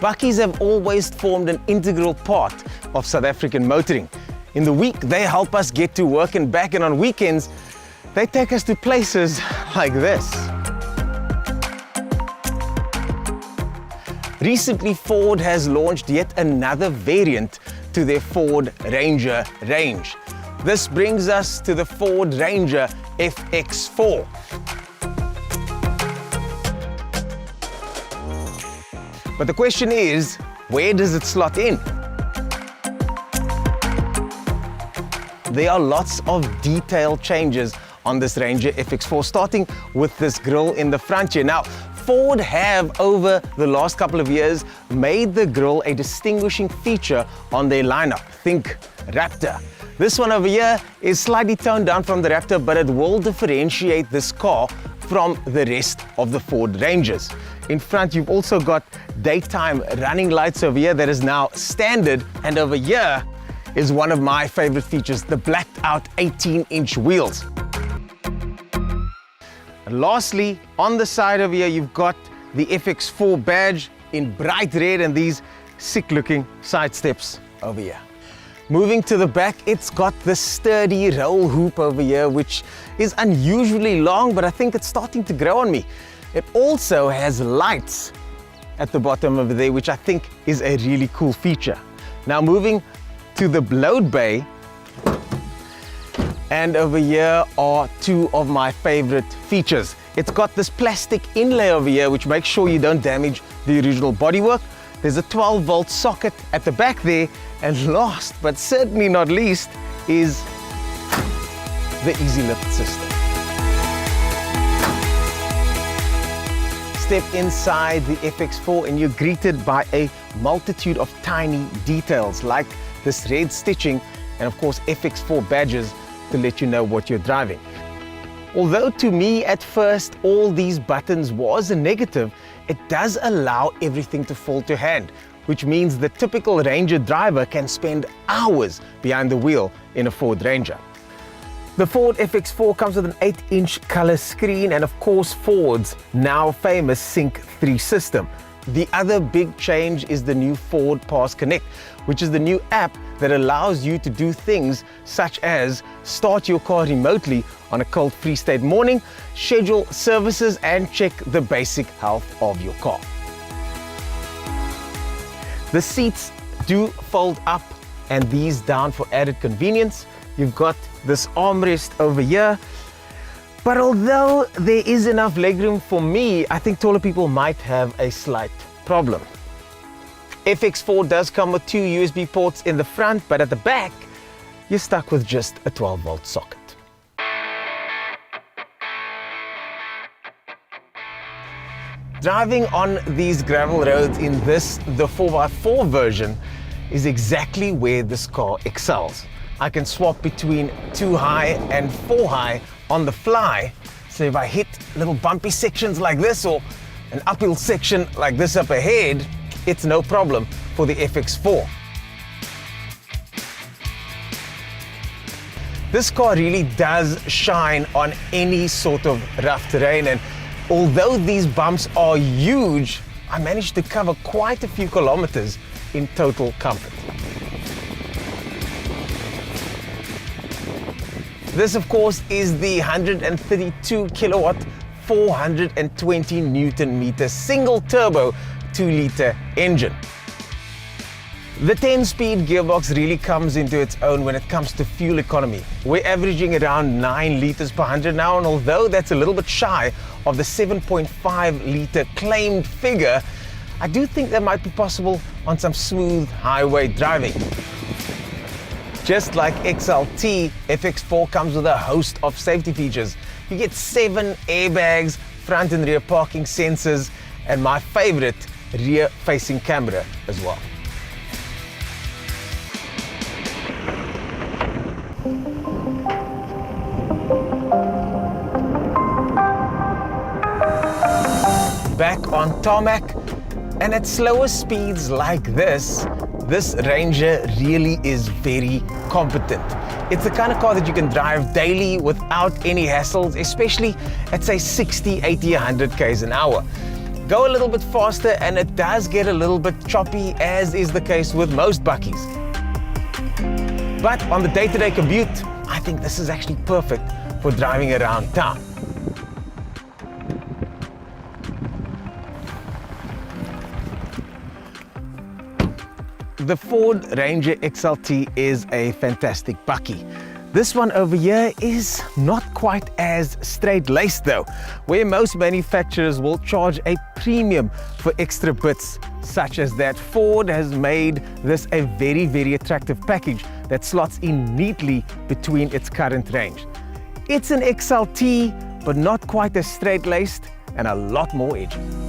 Bakkies have always formed an integral part of South African motoring. In the week, they help us get to work and back, and on weekends, they take us to places like this. Recently, Ford has launched yet another variant to their Ford Ranger range. This brings us to the Ford Ranger FX4. But the question is, where does it slot in? There are lots of detailed changes on this Ranger FX4, starting with this grille in the front here. Now, Ford have, over the last couple of years, made the grille a distinguishing feature on their lineup. Think Raptor. This one over here is slightly toned down from the Raptor, but it will differentiate this car from the rest of the Ford Rangers. In front, you've also got daytime running lights over here that is now standard, and over here is one of my favorite features, the blacked out 18-inch wheels. And lastly, on the side over here, you've got the FX4 badge in bright red and these sick-looking side steps over here. Moving to the back, it's got this sturdy roll hoop over here, which is unusually long, but I think it's starting to grow on me. It also has lights at the bottom over there, which I think is a really cool feature. Now moving to the load bay, and over here are two of my favorite features. It's got this plastic inlay over here, which makes sure you don't damage the original bodywork. There's a 12-volt socket at the back there, and last but certainly not least is the easy lift system. Step inside the FX4 and you're greeted by a multitude of tiny details like this red stitching and of course FX4 badges to let you know what you're driving. Although to me at first all these buttons was a negative, it does allow everything to fall to hand, which means the typical Ranger driver can spend hours behind the wheel in a Ford Ranger. The Ford FX4 comes with an 8-inch color screen and of course Ford's now famous Sync 3 system. The other big change is the new Ford Pass Connect, which is the new app that allows you to do things such as start your car remotely on a cold free state morning, schedule services and check the basic health of your car. The seats do fold up and these down for added convenience. You've got this armrest over here, but although there is enough legroom for me, I think taller people might have a slight problem. FX4 does come with two USB ports in the front, but at the back, you're stuck with just a 12-volt socket. Driving on these gravel roads in this, the 4x4 version, is exactly where this car excels. I can swap between 2 high and 4 high on the fly. So if I hit little bumpy sections like this or an uphill section like this up ahead, it's no problem for the FX4. This car really does shine on any sort of rough terrain, and although these bumps are huge, I managed to cover quite a few kilometers in total comfort. This, of course, is the 132 kilowatt, 420 Newton meter single turbo 2-liter engine. The 10-speed gearbox really comes into its own when it comes to fuel economy. We're averaging around 9 liters per 100 now, and although that's a little bit shy of the 7.5 liter claimed figure, I do think that might be possible on some smooth highway driving. Just like XLT, FX4 comes with a host of safety features. You get 7 airbags, front and rear parking sensors, and my favorite, rear-facing camera as well. Back on tarmac, and at slower speeds like this Ranger really is very competent. It's the kind of car that you can drive daily without any hassles, especially at say 60, 80, 100 k's an hour. go a little bit faster, and it does get a little bit choppy, as is the case with most buckies. But on the day-to-day commute, I think this is actually perfect for driving around town. The Ford Ranger XLT is a fantastic buckie. This one over here is not quite as straight-laced though, where most manufacturers will charge a premium for extra bits such as that. Ford has made this a very attractive package that slots in neatly between its current range. It's an XLT, but not quite as straight-laced and a lot more edgy.